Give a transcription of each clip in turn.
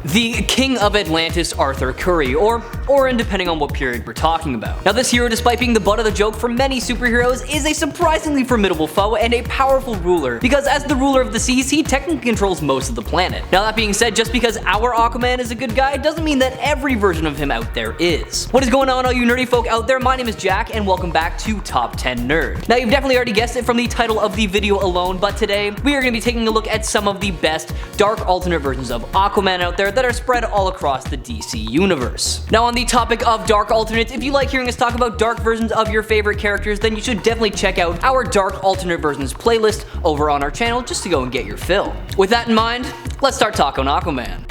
the King of Atlantis Arthur Curry, or Orin depending on what period we're talking about. Now this hero, despite being the butt of the joke for many superheroes, is a surprisingly formidable foe and a powerful ruler, because as the ruler of the seas, he technically controls most of the planet. Now that being said, just because our Aquaman is a good guy doesn't mean that every version of him out there is. What is going on, all you nerdy folk out there? My name is Jack and welcome back to Top 10 Nerd. Now you've definitely already guessed it from the title of the video alone, but today we are going to be taking a look at some of the best dark alternate versions of Aquaman out there that are spread all across the DC universe. Now on the topic of dark alternates, if you like hearing us talk about dark versions of your favorite characters, then you should definitely check out our dark alternate versions playlist over on our channel just to go and get your fill. With that in mind, let's start talking Aquaman.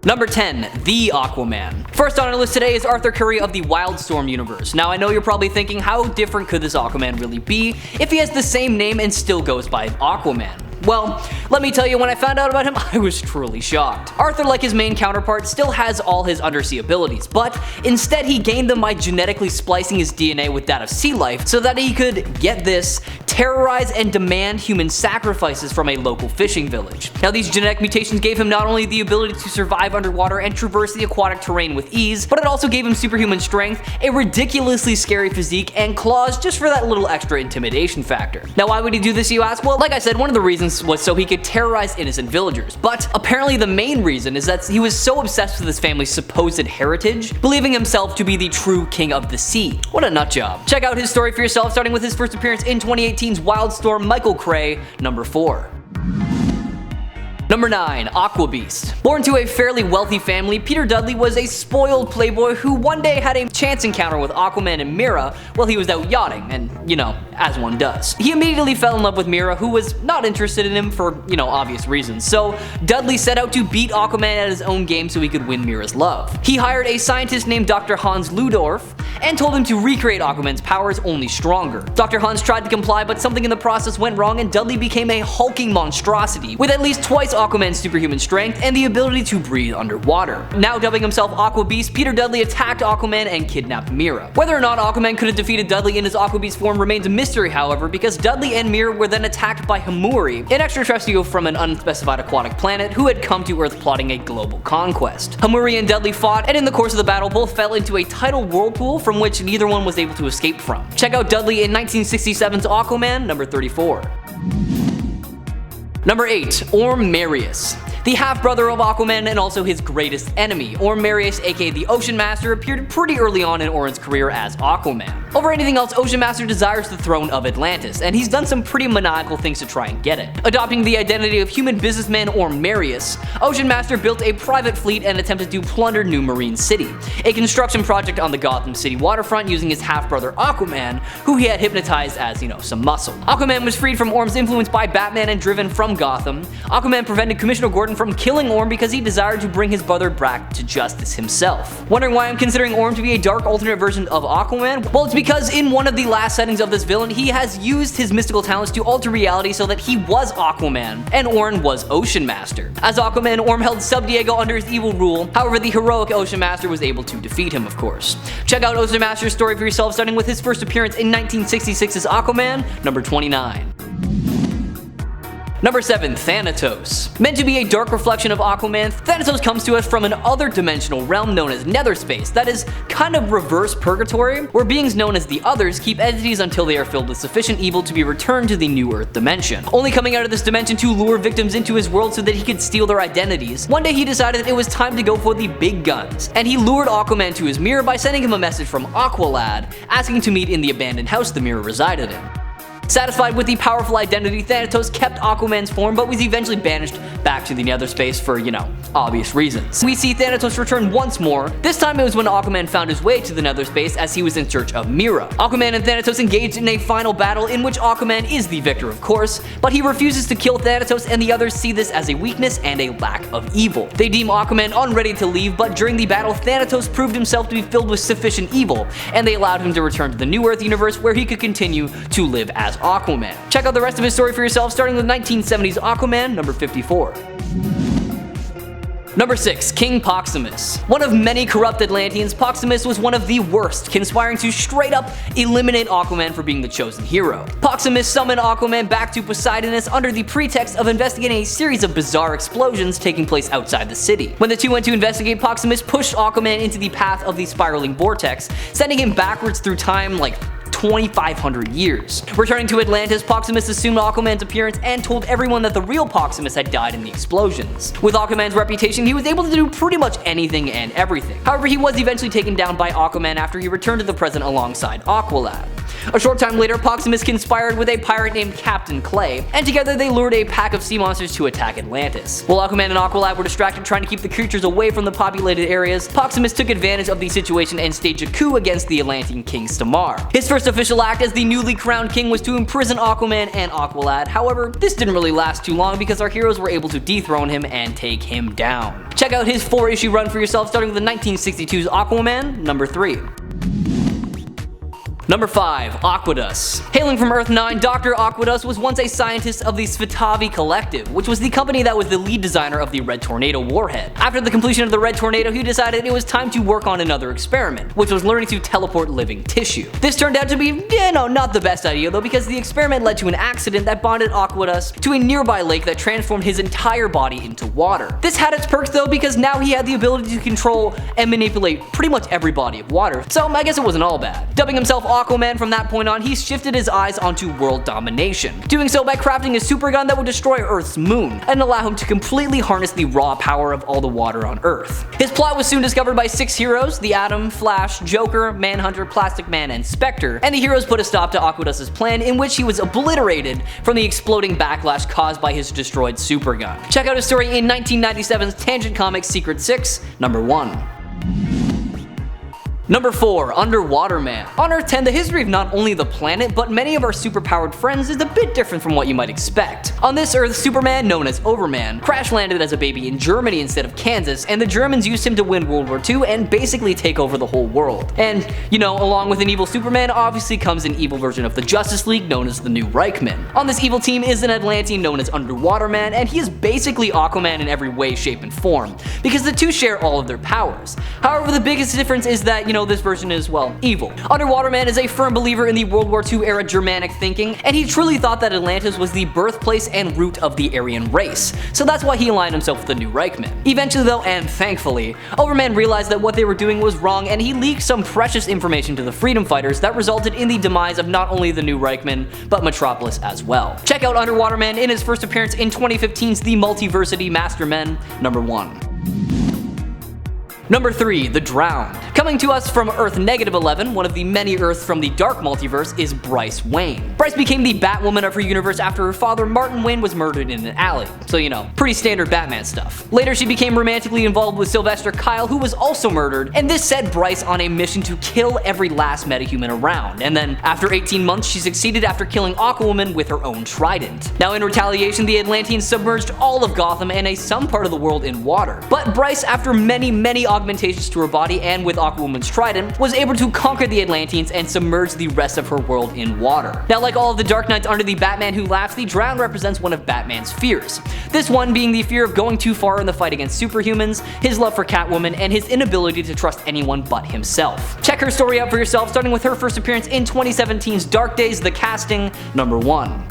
Number 10, the Aquaman. First on our list today is Arthur Curry of the Wildstorm universe. Now I know you're probably thinking, how different could this Aquaman really be if he has the same name and still goes by Aquaman? Well, let me tell you, when I found out about him, I was truly shocked. Arthur, like his main counterpart, still has all his undersea abilities, but instead he gained them by genetically splicing his DNA with that of sea life so that he could, get this, terrorize and demand human sacrifices from a local fishing village. Now these genetic mutations gave him not only the ability to survive underwater and traverse the aquatic terrain with ease, but it also gave him superhuman strength, a ridiculously scary physique, and claws just for that little extra intimidation factor. Now why would he do this, you ask? Well, like I said, one of the reasons was so he could terrorize innocent villagers, but apparently the main reason is that he was so obsessed with his family's supposed heritage, believing himself to be the true king of the sea. What a nutjob. Check out his story for yourself, starting with his first appearance in 2018's Wildstorm, Michael Cray, number 4. Number 9, AQUABEAST. Born to a fairly wealthy family, Peter Dudley was a spoiled playboy who one day had a chance encounter with Aquaman and Mera while he was out yachting, and you know, as one does. He immediately fell in love with Mera, who was not interested in him for, you know, obvious reasons, so Dudley set out to beat Aquaman at his own game so he could win Mera's love. He hired a scientist named Dr. Hans Ludorf and told him to recreate Aquaman's powers, only stronger. Dr. Hans tried to comply, but something in the process went wrong and Dudley became a hulking monstrosity with at least twice Aquaman's superhuman strength and the ability to breathe underwater. Now dubbing himself AQUABEAST, Peter Dudley attacked Aquaman and kidnapped Mera. Whether or not Aquaman could have defeated Dudley in his AQUABEAST form remains a mystery, however, because Dudley and Mera were then attacked by Hamuri, an extraterrestrial from an unspecified aquatic planet who had come to Earth plotting a global conquest. Hamuri and Dudley fought, and in the course of the battle both fell into a tidal whirlpool from which neither one was able to escape from. Check out Dudley in 1967's Aquaman, number 34. Number 8, MARIUS. The half-brother of Aquaman and also his greatest enemy, MARIUS, aka the Ocean Master, appeared pretty early on in Orin's career as Aquaman. Over anything else, Ocean Master desires the throne of Atlantis, and he's done some pretty maniacal things to try and get it. Adopting the identity of human businessman MARIUS, Ocean Master built a private fleet and attempted to plunder New Marine City, a construction project on the Gotham City waterfront using his half-brother Aquaman, who he had hypnotized as, you know, some muscle. Aquaman was freed from Orm's influence by Batman and driven from Gotham. Aquaman prevented Commissioner Gordon from killing Orm because he desired to bring his brother back to justice himself. Wondering why I'm considering Orm to be a dark alternate version of Aquaman? Well, it's because in one of the last settings of this villain, he has used his mystical talents to alter reality so that he was Aquaman, and Orin was Ocean Master. As Aquaman, Orm held Sub Diego under his evil rule, however the heroic Ocean Master was able to defeat him, of course. Check out Ocean Master's story for yourself, starting with his first appearance in 1966's Aquaman, number 29. Number 7, THANATOS. Meant to be a dark reflection of Aquaman, THANATOS comes to us from an other dimensional realm known as Nether Space that is kind of reverse purgatory, where beings known as the Others keep entities until they are filled with sufficient evil to be returned to the New Earth dimension. Only coming out of this dimension to lure victims into his world so that he could steal their identities, one day he decided it was time to go for the big guns, and he lured Aquaman to his mirror by sending him a message from Aqualad, asking to meet in the abandoned house the mirror resided in. Satisfied with the powerful identity, Thanatos kept Aquaman's form but was eventually banished back to the Nether Space for, you know, obvious reasons. We see Thanatos return once more. This time it was when Aquaman found his way to the Nether Space as he was in search of Mera. Aquaman and Thanatos engaged in a final battle in which Aquaman is the victor, of course, but he refuses to kill Thanatos and the others see this as a weakness and a lack of evil. They deem Aquaman unready to leave, but during the battle Thanatos proved himself to be filled with sufficient evil, and they allowed him to return to the New Earth universe where he could continue to live as Aquaman. Check out the rest of his story for yourself, starting with 1970's Aquaman, number 54. Number 6. King POXOMIS. One of many corrupt Atlanteans, POXOMIS was one of the worst, conspiring to straight up eliminate Aquaman for being the chosen hero. POXOMIS summoned Aquaman back to Poseidonus under the pretext of investigating a series of bizarre explosions taking place outside the city. When the two went to investigate, POXOMIS pushed Aquaman into the path of the spiraling vortex, sending him backwards through time like 2,500 years. Returning to Atlantis, POXOMIS assumed Aquaman's appearance and told everyone that the real POXOMIS had died in the explosions. With Aquaman's reputation, he was able to do pretty much anything and everything. However, he was eventually taken down by Aquaman after he returned to the present alongside AQUALAD. A short time later, POXOMIS conspired with a pirate named Captain Clay, and together they lured a pack of sea monsters to attack Atlantis. While Aquaman and AQUALAD were distracted trying to keep the creatures away from the populated areas, POXOMIS took advantage of the situation and staged a coup against the Atlantean king Stamar. His first official act as the newly crowned king was to imprison Aquaman and AQUALAD. However, this didn't really last too long because our heroes were able to dethrone him and take him down. Check out his 4-issue run for yourself, starting with the 1962's Aquaman, number 3. Number 5. AQUADUS. Hailing from Earth 9, Dr. AQUADUS was once a scientist of the Svitavi Collective, which was the company that was the lead designer of the Red Tornado warhead. After the completion of the Red Tornado, he decided it was time to work on another experiment, which was learning to teleport living tissue. This turned out to be, not the best idea though, because the experiment led to an accident that bonded AQUADUS to a nearby lake that transformed his entire body into water. This had its perks though, because now he had the ability to control and manipulate pretty much every body of water, so I guess it wasn't all bad. Dubbing himself Aquaman from that point on, he shifted his eyes onto world domination, doing so by crafting a supergun that would destroy Earth's moon and allow him to completely harness the raw power of all the water on Earth. His plot was soon discovered by 6 heroes: the Atom, Flash, Joker, Manhunter, Plastic Man, and Spectre, and the heroes put a stop to AQUADUS' plan, in which he was obliterated from the exploding backlash caused by his destroyed supergun. Check out his story in 1997's Tangent Comics Secret 6, number 1. Number 4. UNDERWATERMAN. On Earth 10, the history of not only the planet, but many of our superpowered friends is a bit different from what you might expect. On this Earth, Superman, known as Overman, crash landed as a baby in Germany instead of Kansas, and the Germans used him to win World War II and basically take over the whole world. And, along with an evil Superman, obviously comes an evil version of the Justice League known as the New Reichman. On this evil team is an Atlantean known as UNDERWATERMAN, and he is basically Aquaman in every way, shape, and form, because the two share all of their powers. However, the biggest difference is that, this version is, well, evil. UNDERWATERMAN is a firm believer in the World War II era Germanic thinking, and he truly thought that Atlantis was the birthplace and root of the Aryan race, so that's why he aligned himself with the New Reichman. Eventually though, and thankfully, Overman realized that what they were doing was wrong, and he leaked some precious information to the freedom fighters that resulted in the demise of not only the New Reichman, but Metropolis as well. Check out UNDERWATERMAN in his first appearance in 2015's The Multiversity Mastermen, number 1. Number 3. The Drowned. Coming to us from Earth -11, one of the many Earths from the Dark Multiverse, is Bryce Wayne. Bryce became the Batwoman of her universe after her father Martin Wayne was murdered in an alley, so pretty standard Batman stuff. Later she became romantically involved with Sylvester Kyle, who was also murdered, and this set Bryce on a mission to kill every last metahuman around, and then after 18 months she succeeded after killing Aquawoman with her own trident. Now in retaliation, the Atlanteans submerged all of Gotham and some part of the world in water, but Bryce, after many augmentations to her body and with Aquawoman's trident, was able to conquer the Atlanteans and submerge the rest of her world in water. Now, like all of the Dark Knights under the Batman Who Laughs, the Drowned represents one of Batman's fears. This one being the fear of going too far in the fight against superhumans, his love for Catwoman, and his inability to trust anyone but himself. Check her story out for yourself, starting with her first appearance in 2017's Dark Days, The Casting, number 1.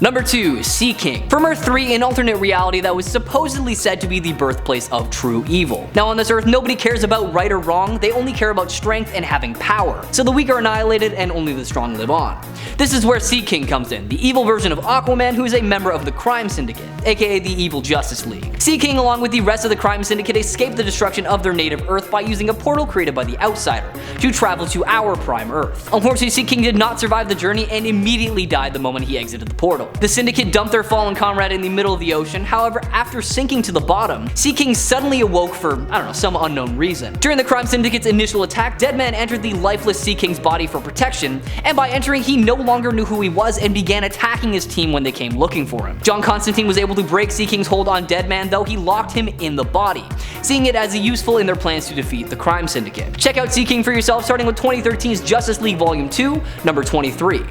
Number 2. Sea King. From Earth 3, an alternate reality that was supposedly said to be the birthplace of true evil. Now on this Earth, nobody cares about right or wrong, they only care about strength and having power. So the weak are annihilated and only the strong live on. This is where Sea King comes in, the evil version of Aquaman who is a member of the Crime Syndicate, aka the Evil Justice League. Sea King, along with the rest of the Crime Syndicate, escaped the destruction of their native Earth by using a portal created by the Outsider to travel to our prime Earth. Unfortunately, Sea King did not survive the journey and immediately died the moment he exited the portal. The Syndicate dumped their fallen comrade in the middle of the ocean. However, after sinking to the bottom, Sea King suddenly awoke for, some unknown reason. During the Crime Syndicate's initial attack, Deadman entered the lifeless Sea King's body for protection, and by entering, he no longer knew who he was and began attacking his team when they came looking for him. John Constantine was able to break Sea King's hold on Deadman, though he locked him in the body, seeing it as useful in their plans to defeat the Crime Syndicate. Check out Sea King for yourself, starting with 2013's Justice League Volume 2, number 23.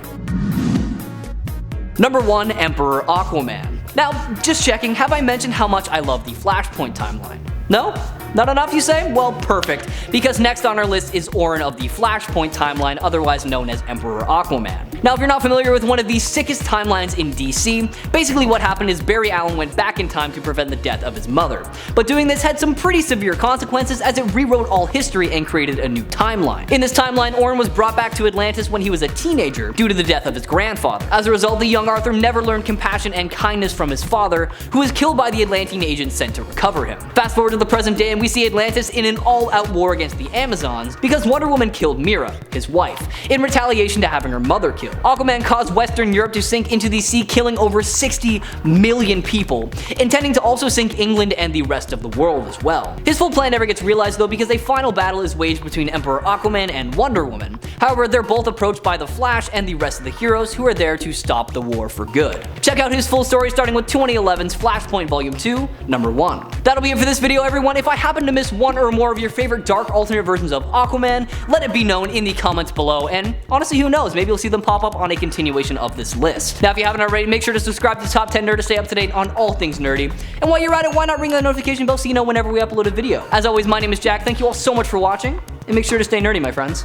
Number 1. Emperor Aquaman. Now, just checking, have I mentioned how much I love the Flashpoint timeline? No? Not enough, you say? Well, perfect, because next on our list is Orin of the Flashpoint timeline, otherwise known as Emperor Aquaman. Now, if you're not familiar with one of the sickest timelines in DC, basically what happened is Barry Allen went back in time to prevent the death of his mother. But doing this had some pretty severe consequences as it rewrote all history and created a new timeline. In this timeline, Orin was brought back to Atlantis when he was a teenager due to the death of his grandfather. As a result, the young Arthur never learned compassion and kindness from his father, who was killed by the Atlantean agents sent to recover him. Fast forward to the present day and we see Atlantis in an all-out war against the Amazons because Wonder Woman killed Mira, his wife, in retaliation to having her mother killed. Aquaman caused Western Europe to sink into the sea, killing over 60 million people, intending to also sink England and the rest of the world as well. His full plan never gets realized though because a final battle is waged between Emperor Aquaman and Wonder Woman. However, they're both approached by the Flash and the rest of the heroes who are there to stop the war for good. Check out his full story starting with 2011's Flashpoint Volume 2, Number 1. That'll be it for this video, everyone. If I happen to miss one or more of your favorite dark alternate versions of Aquaman, let it be known in the comments below, and honestly, who knows, maybe you'll see them pop up on a continuation of this list. Now, if you haven't already, make sure to subscribe to the Top 10 Nerd to stay up to date on all things nerdy, and while you're at it, why not ring that notification bell so you know whenever we upload a video. As always, my name is Jack, thank you all so much for watching, and make sure to stay nerdy, my friends.